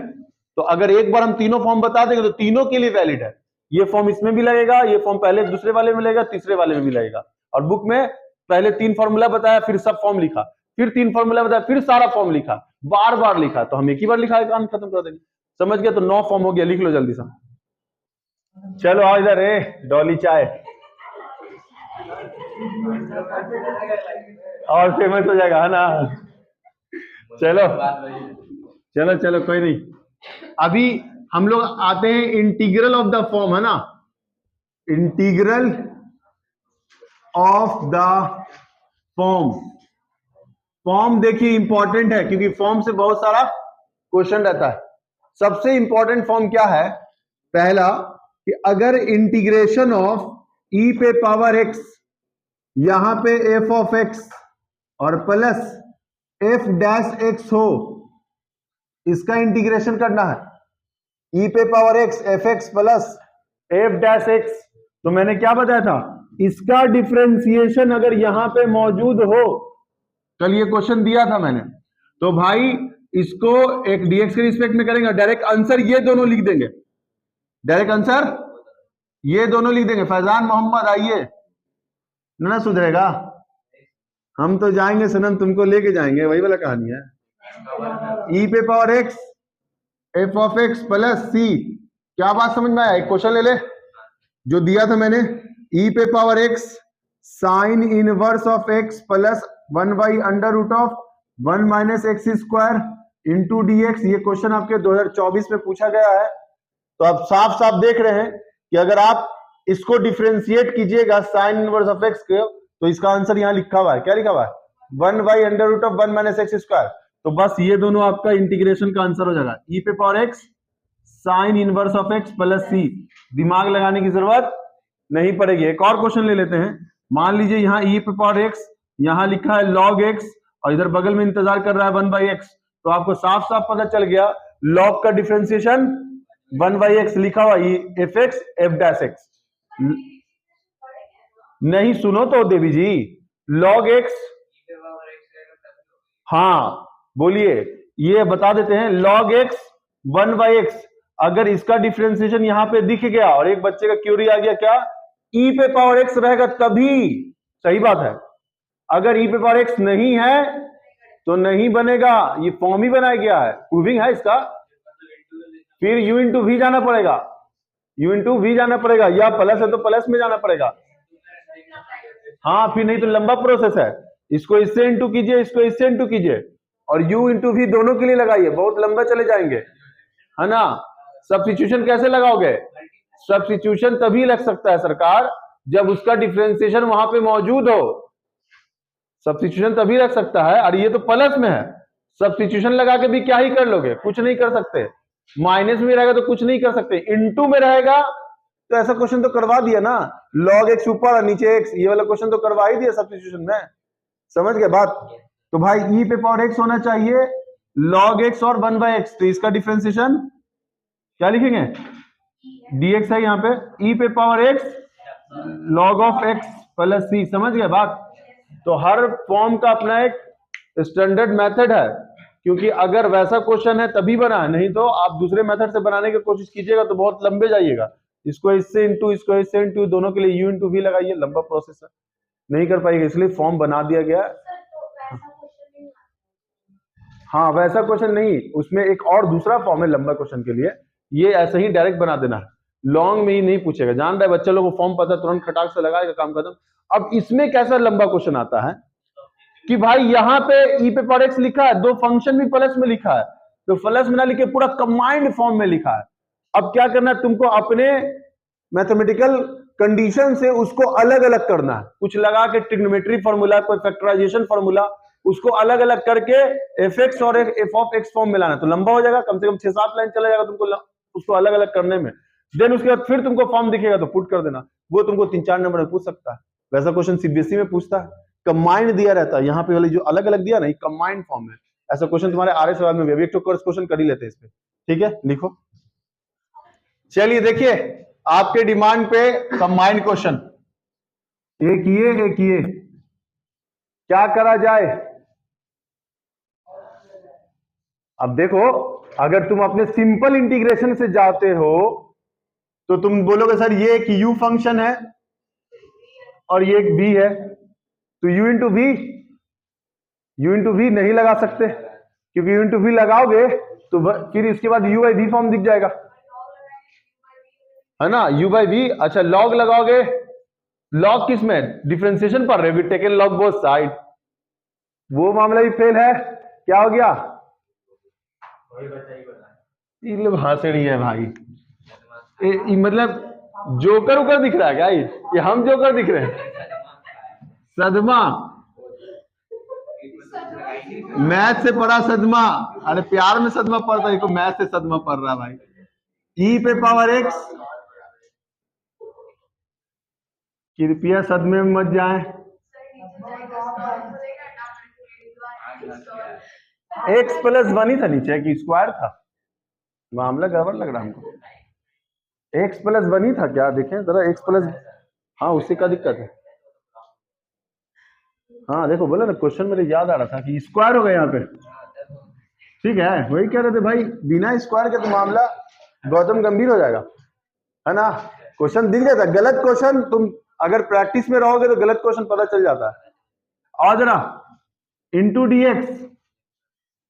तो अगर एक बार हम तीनों फॉर्म बता देंगे तो तीनों के लिए वैलिड है। ये फॉर्म इसमें भी लगेगा, ये फॉर्म पहले दूसरे वाले में लगेगा, तीसरे वाले में भी लगेगा। और बुक में पहले 3 फॉर्मूला बताया, फिर सब फॉर्म लिखा, फिर 3 फॉर्मूला बताया, फिर सारा फॉर्म लिखा, बार बार लिखा, तो हम एक ही बार लिखा काम खत्म कर देंगे। समझ गया? तो 9 फॉर्म हो गया, लिख लो जल्दी से। चलो आओ इधर, डॉली चाय और फेमस हो जाएगा, है ना। चलो चलो चलो कोई नहीं। अभी हम लोग आते हैं इंटीग्रल ऑफ द फॉर्म, है ना, integral of the form. Form देखिए इंपॉर्टेंट है, क्योंकि फॉर्म से बहुत सारा क्वेश्चन रहता है। सबसे इंपॉर्टेंट फॉर्म क्या है, पहला कि अगर इंटीग्रेशन ऑफ ई पे पावर एक्स, यहां पे एफ ऑफ एक्स और प्लस एफ डैश एक्स हो, इसका इंटीग्रेशन करना है, ई पे power x F x plus F dash x. तो मैंने क्या बताया था, इसका डिफरेंशिएशन अगर यहां पे मौजूद हो, कल ये क्वेश्चन दिया था मैंने, तो भाई इसको एक डीएक्स के रिस्पेक्ट में करेंगे, डायरेक्ट आंसर ये दोनों लिख देंगे, डायरेक्ट आंसर ये दोनों लिख देंगे। फैजान मोहम्मद आइए, ना सुधरेगा, हम तो जाएंगे सनम, तुमको लेके जाएंगे, वही वाला कहानी है। ई पे power x f of x plus c, क्या बात समझ में आया? एक क्वेश्चन ले ले जो दिया था मैंने, ई पे power x sine inverse of x plus 1 by under root of 1 minus x square into d x. ये क्वेश्चन आपके 2024 में पूछा गया है। तो आप साफ साफ देख रहे हैं कि अगर आप इसको डिफरेंशिएट कीजिएगा साइन इनवर्स ऑफ एक्स के, तो इसका आंसर यहां लिखा हुआ है, क्या लिखा हुआ है, 1 by under root of 1 minus x square. तो बस ये दोनों आपका इंटीग्रेशन का आंसर हो जाएगा, ई पे power x sine inverse of x plus c. दिमाग लगाने की जरूरत नहीं पड़ेगी। एक और क्वेश्चन ले लेते हैं। मान लीजिए यहाँ ई पे पावर एक्स, यहाँ लिखा है लॉग एक्स, और इधर बगल में इंतजार कर रहा है 1 बाई एक्स। तो आपको साफ साफ पता चल गया लॉग का डिफरेंशिएशन 1 बाई एक्स लिखा हुआ, F x F dash x. नहीं सुनो तो देवी जी, लॉग एक्स, हाँ बोलिए, ये बता देते हैं, लॉग एक्स 1 बाई एक्स, अगर इसका डिफरेंशिएशन यहां पे दिख गया और एक बच्चे का क्यूरी आ गया, क्या ई पे पावर एक्स रहेगा तभी, सही बात है। अगर ई पे पावर एक्स नहीं है तो नहीं बनेगा, ये फॉर्म ही बनाया गया है, प्रूविंग है इसका। फिर यू इंटू वी जाना पड़ेगा, यू इंटू वी जाना पड़ेगा, या प्लस है तो प्लस में जाना पड़ेगा। हाँ फिर नहीं तो लंबा प्रोसेस है, इसको इससे इंटू कीजिए, इसको इससे इंटू कीजिए, और यू इंटू वी दोनों के लिए लगाइए, बहुत लंबा चले जाएंगे, है ना। सब्स्टिट्यूशन कैसे लगाओगे? सब्स्टिट्यूशन तभी लग सकता है सरकार जब उसका डिफरेंशिएशन वहां पे मौजूद हो, सब्स्टिट्यूशन तभी लग सकता है। और ये तो प्लस में है, सब्स्टिट्यूशन लगा के भी क्या ही कर लोगे, कुछ नहीं कर सकते। माइनस में रहेगा तो कुछ नहीं कर सकते, इनटू में रहेगा तो ऐसा क्वेश्चन तो करवा दिया ना, लॉग एक्स ऊपर और नीचे एक्स, ये वाला क्वेश्चन तो करवा ही दिया सब्स्टिट्यूशन में। समझ गए बात? तो भाई ई पे पावर एक्स होना चाहिए लॉग एक्स और 1 बाई एक्स, तो इसका डिफरेंशिएशन क्या लिखेंगे, dx है यहाँ पे, ई पे power x log of x plus c. समझ गए बात? तो हर फॉर्म का अपना एक स्टैंडर्ड मेथड है, क्योंकि अगर वैसा क्वेश्चन है तभी बना है, नहीं तो आप दूसरे मेथड से बनाने की कोशिश कीजिएगा तो बहुत लंबे जाइएगा। इसको इससे इंटू, इसको इससे इंटू, दोनों के लिए यू इंटू वी लगाइए, लंबा प्रोसेस है, नहीं कर पाएगा, इसलिए फॉर्म बना दिया गया। हाँ वैसा क्वेश्चन नहीं, उसमें एक और दूसरा फॉर्म है लंबा क्वेश्चन के लिए, ये ऐसे ही डायरेक्ट बना देना है। लॉन्ग में ही नहीं पूछेगा, जान रहा है बच्चे लोगों को फॉर्म पता, तुरंत खटाक से लगाएगा, काम खत्म। अब इसमें कैसा लंबा क्वेश्चन आता है कि भाई यहाँ पे ई पे पावर एक्स लिखा है, दो फंक्शन भी प्लस में लिखा है, तो प्लस में ना लिखे पूरा कंबाइंड फॉर्म में लिखा है। अब क्या करना है तुमको, अपने मैथमेटिकल कंडीशन से उसको अलग अलग करना है, कुछ लगा के ट्रिग्नोमेट्री फॉर्मूला, कोई फैक्टराइजेशन फॉर्मूला, उसको अलग अलग करके एफ एक्स और एफ ऑफ एक्स फॉर्म में लाना। तो लंबा हो जाएगा, कम से कम 6-7 लाइन चला जाएगा तुमको उसको अलग अलग करने में। देन उसके बाद फिर तुमको फॉर्म दिखेगा तो पुट कर देना, वो तुमको 3-4 नंबर में पूछ सकता है। वैसा क्वेश्चन सीबीएसई में पूछता है, कंबाइंड दिया रहता है, यहाँ पे वाली जो अलग अलग दिया ना, कंबाइंड फॉर्म है। ऐसा क्वेश्चन तुम्हारे आर सवाल में भी, एक तो क्वेश्चन कर ही लेते हैं इस पे, ठीक है, लिखो। चलिए देखिए, आपके डिमांड पे कंबाइंड क्वेश्चन, एक ये क्या करा जाए। अब देखो, अगर तुम अपने सिंपल इंटीग्रेशन से जाते हो तो तुम बोलोगे सर ये एक u फंक्शन है और ये एक v है, तो u इंटू v नहीं लगा सकते, क्योंकि u इंटू v लगाओगे तो फिर इसके बाद u बाई v फॉर्म दिख जाएगा, है ना, u बाई v। अच्छा log लगाओगे, log किस में, डिफरेंशिएशन पर रहे, टेकन log बोथ साइड, वो मामला भी फेल है। क्या हो गया, भाषणी है भाई, मतलब जोकर उकर दिख रहा है क्या, ये हम जोकर दिख रहे हैं। सदमा, मैथ से पढ़ा सदमा, अरे प्यार में सदमा पड़ता है, मैथ से सदमा पढ़ रहा है भाई। ई पे पावर एक्स, कृपया सदमे में मत जाएं। एक्स प्लस 1 ही था नीचे कि स्क्वायर था, मामला गड़बड़ लग रहा हमको। एक्स प्लस 1 ही था क्या, देखें जरा, एक्स प्लस, हाँ उसी का दिक्कत है। हाँ देखो, बोला ना क्वेश्चन मेरे याद आ रहा था कि स्क्वायर हो गया यहाँ पे, ठीक है, वही कह रहे थे भाई, बिना स्क्वायर के तो मामला गौतम गंभीर हो जाएगा, है ना। क्वेश्चन दिख जाता है, गलत क्वेश्चन तुम अगर प्रैक्टिस में रहोगे तो गलत क्वेश्चन पता चल जाता है। और जरा इंटू डीएक्स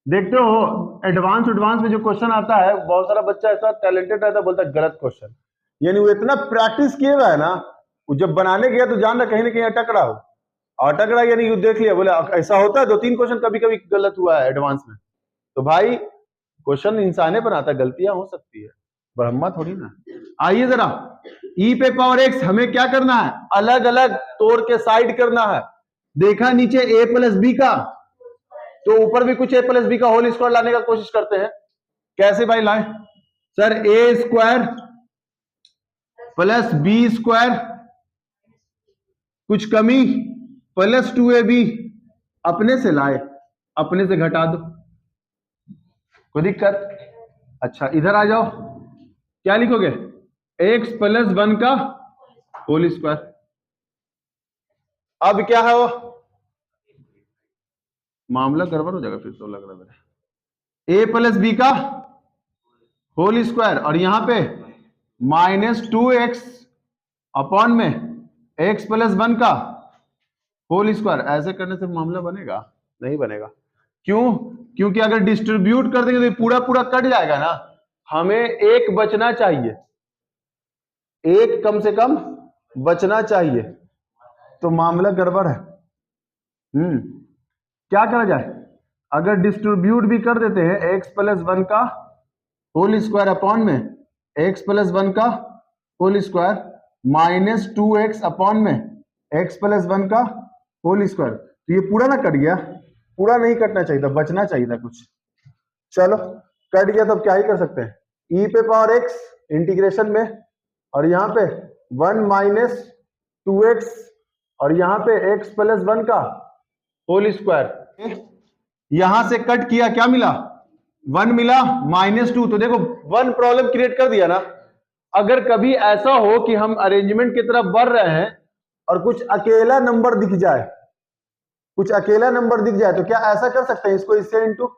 देखते हो, एडवांस में जो क्वेश्चन आता है, बहुत सारा बच्चा ऐसा टैलेंटेड रहता है, बोलता है गलत क्वेश्चन, यानी वो इतना प्रैक्टिस किए हुआ है ना, वो जब बनाने गया तो जान रहा कहीं ना कहीं अटक रहा हो, अटक रहा यानी देख लिया, बोले ऐसा होता है, 2-3 क्वेश्चन कभी कभी गलत हुआ है एडवांस में। तो भाई क्वेश्चन इंसाने बनाता है, गलतियां हो सकती है, ब्रह्मा थोड़ी ना। आइए जरा, ई पे पावर एक्स हमें क्या करना है, अलग अलग तोड़ के साइड करना है। देखा नीचे a प्लस बी का, तो ऊपर भी कुछ a प्लस बी का होल स्क्वायर लाने का कोशिश करते हैं। कैसे भाई लाएं, sir a square plus b square, कुछ कमी, प्लस 2ab, अपने से लाए, अपने से घटा दो, कोई दिक्कत। अच्छा इधर आ जाओ, क्या लिखोगे, x प्लस 1 का होल स्क्वायर। अब क्या है वो, मामला गड़बड़ हो जाएगा फिर तो लग रहा है, a प्लस बी का होल स्क्वायर, और यहां पे -2x अपॉन में x प्लस 1 का होल स्क्वायर। ऐसे करने से मामला बनेगा, नहीं बनेगा, क्यों, क्योंकि अगर डिस्ट्रीब्यूट कर देंगे तो पूरा पूरा कट जाएगा ना, हमें एक बचना चाहिए, एक कम से कम बचना चाहिए, तो मामला गड़बड़ है। क्या करा जाए, अगर डिस्ट्रीब्यूट भी कर देते हैं x प्लस 1 का होल स्क्वायर अपॉन में x प्लस 1 का होल स्क्वायर -2x अपॉन में x प्लस 1 का होल स्क्वायर, तो ये पूरा ना कट गया, पूरा नहीं कटना चाहिए था, बचना चाहिए था कुछ। चलो कट गया तो अब क्या ही कर सकते हैं, e पे पावर x इंटीग्रेशन में, और यहाँ पे 1 - 2x, और यहाँ पे x प्लस 1 का होल स्क्वायर, यहां से कट किया, क्या मिला, 1 मिला, -2, तो देखो 1 प्रॉब्लम क्रिएट कर दिया ना। अगर कभी ऐसा हो कि हम अरेंजमेंट की तरफ बढ़ रहे हैं और कुछ अकेला नंबर दिख जाए, कुछ अकेला नंबर दिख जाए, तो क्या ऐसा कर सकते हैं इसको इससे इंटू,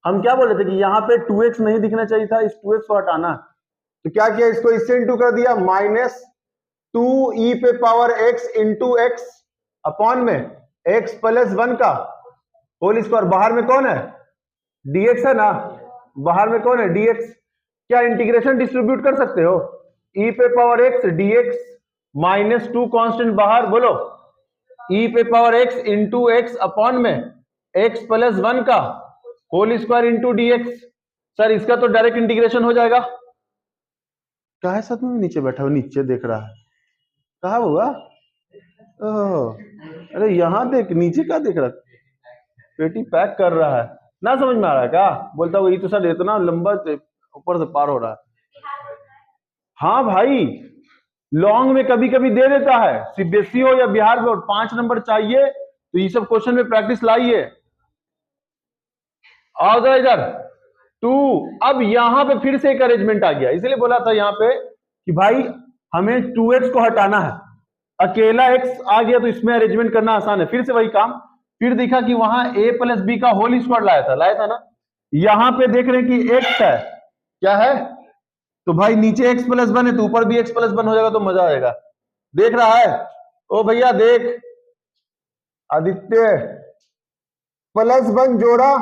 हम क्या बोल रहे थे कि यहाँ पे 2x नहीं दिखना चाहिए था, इस 2x को हटाना, तो क्या किया, इसको इससे इंटू कर दिया, -2e पे power x into x upon में x प्लस 1 का होल स्क्वायर। बाहर में कौन है, dx है ना, बाहर में कौन है, dx। क्या इंटीग्रेशन डिस्ट्रीब्यूट कर सकते हो, ई पे power x dx minus 2 constant बाहर, बोलो ई पे power x into x upon में एक्स प्लस 1 का whole square into dx। Sir इसका तो डायरेक्ट इंटीग्रेशन हो जाएगा। क्या है साथ में नीचे बैठा हुआ, नीचे देख रहा है, कहा हुआ? अरे यहां देख, नीचे क्या देख रहा, पेटी पैक कर रहा है, ना समझ में आ रहा है क्या? बोलता हुआ ये तो सर इतना लंबा ऊपर से पार हो रहा है। हाँ भाई, लॉन्ग में कभी कभी दे देता है, सीबीएसई हो या बिहार बोर्ड 5 नंबर चाहिए तो ये सब क्वेश्चन में प्रैक्टिस लाइए। आओ जरा इधर 2। अब यहां पे फिर से एक अरेंजमेंट आ गया, इसलिए बोला था यहां पे कि भाई हमें 2x को हटाना है, अकेला x आ गया तो इसमें अरेंजमेंट करना आसान है। फिर से वही काम, फिर देखा कि वहां a प्लस बी का होल स्क्वायर लाया था ना। यहां पे देख रहे हैं कि x है, क्या है? तो भाई नीचे x प्लस 1 है तो ऊपर भी x प्लस 1 हो जाएगा तो मजा आएगा। देख रहा है? ओ भैया देख, आदित्य प्लस 1 जोड़ा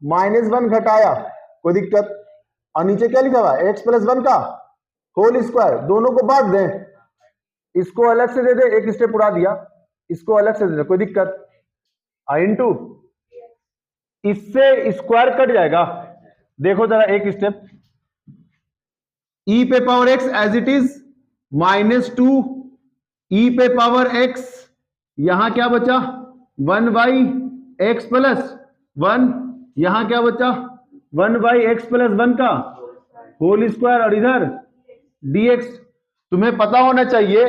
माइनस 1 घटाया, कोई दिक्कत? और नीचे क्या लिखा हुआ है? x प्लस 1 का होल स्क्वायर, दोनों को बांट दें, इसको अलग से दे दे, एक स्टेप उड़ा दिया, इसको अलग से दे दे, कोई दिक्कत? इनटू इससे स्क्वायर कट जाएगा, देखो जरा एक स्टेप, ई पे power x as it is minus 2 e पे पावर एक्स, यहां क्या बचा 1 बाई एक्स प्लस 1, यहां क्या बचा 1 बाई एक्स प्लस 1 का होल स्क्वायर, और इधर dx। तुम्हें पता होना चाहिए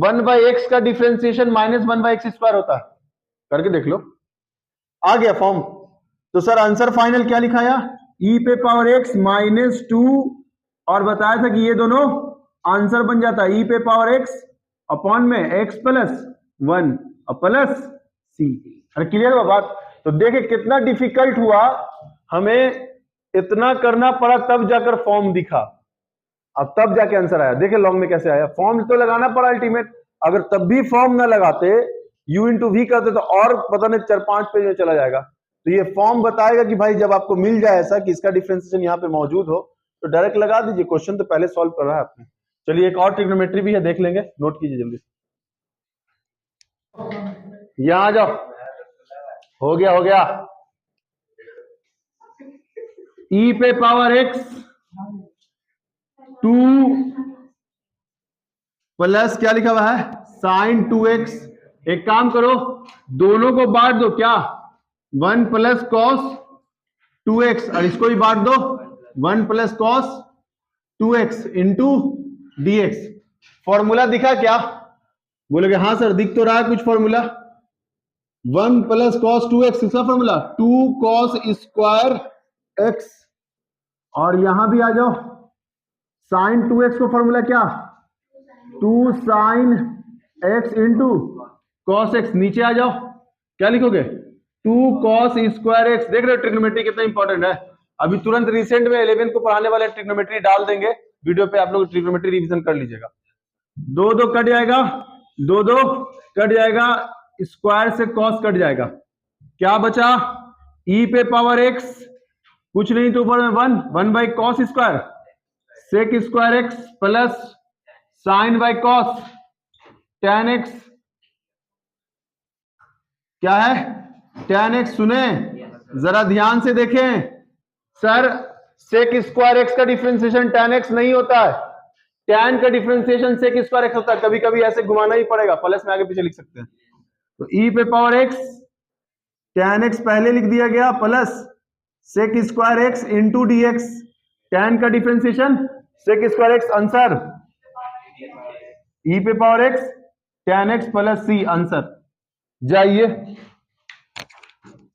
1 बाई एक्स का differentiation minus 1 by x square होता है, करके देख लो, आ गया फॉर्म। तो सर आंसर फाइनल क्या लिखाया? ई पे पावर एक्स माइनस 2, और बताया था कि ये दोनों आंसर बन जाता है ई पे पावर एक्स अपॉन में एक्स प्लस 1 प्लस सी। अरे क्लियर हुआ बात? तो देखे कितना डिफिकल्ट हुआ, हमें इतना करना पड़ा तब जाकर फॉर्म दिखा, अब तब जाके आंसर आया। देखे लॉन्ग में कैसे आया, फॉर्म तो लगाना पड़ा अल्टीमेट, अगर तब भी फॉर्म ना लगाते, u इंटू वी करते तो और पता नहीं 4-5 पेज में चला जाएगा। तो ये फॉर्म बताएगा कि भाई जब आपको मिल जाए ऐसा कि इसका डिफरेंशिएशन यहाँ पे मौजूद हो तो डायरेक्ट लगा दीजिए, क्वेश्चन तो पहले सॉल्व कर रहा है आपने। चलिए एक और ट्रिग्नोमेट्री भी है, देख लेंगे, नोट कीजिए जल्दी। यहां आ जाओ, हो गया ई पे पावर एक्स 2 प्लस क्या लिखा हुआ है साइन 2x। एक काम करो, दोनों को बांट दो, क्या 1 प्लस कॉस 2x, और इसको भी बांट दो 1 plus cos 2x into dx। Formula दिखा क्या? बोलोगे हाँ सर दिख तो रहा है कुछ फॉर्मूला। 1 प्लस कॉस 2x इसका फॉर्मूला 2 कॉस स्क्वायर x, और यहां भी आ जाओ साइन 2x को फॉर्मूला क्या 2 sine x into cos x। नीचे आ जाओ, क्या लिखोगे 2 कॉस स्क्वायर x। देख रहे हो ट्रिग्नोमेट्री कितना इंपॉर्टेंट है। अभी तुरंत रिसेंट में 11 को पढ़ाने वाले ट्रिग्नोमेट्री डाल देंगे वीडियो पे, आप लोग ट्रिग्नोमेट्री रिवीजन कर लीजिएगा। 2 कट जाएगा, 2 कट जाएगा, स्क्वायर से कॉस कट जाएगा, क्या बचा ई पे पावर एक्स, कुछ नहीं तो ऊपर में 1 by cos square sec square x plus sine by cos tan x, क्या है टेन एक्स। सुने जरा ध्यान से देखें, सर सेक स्क्वायर एक्स का डिफरेंशिएशन टेन एक्स नहीं होता है, टेन का डिफरेंशिएशन सेक स्क्वायर एक्स होता है। कभी कभी ऐसे घुमाना ही पड़ेगा, प्लस में आगे पीछे लिख सकते हैं। तो ई पे पावर एक्स टेन एक्स पहले लिख दिया गया plus sec square x into d x, tan का differentiation sec square x, answer e पे power x tan x plus c, answer. जाइए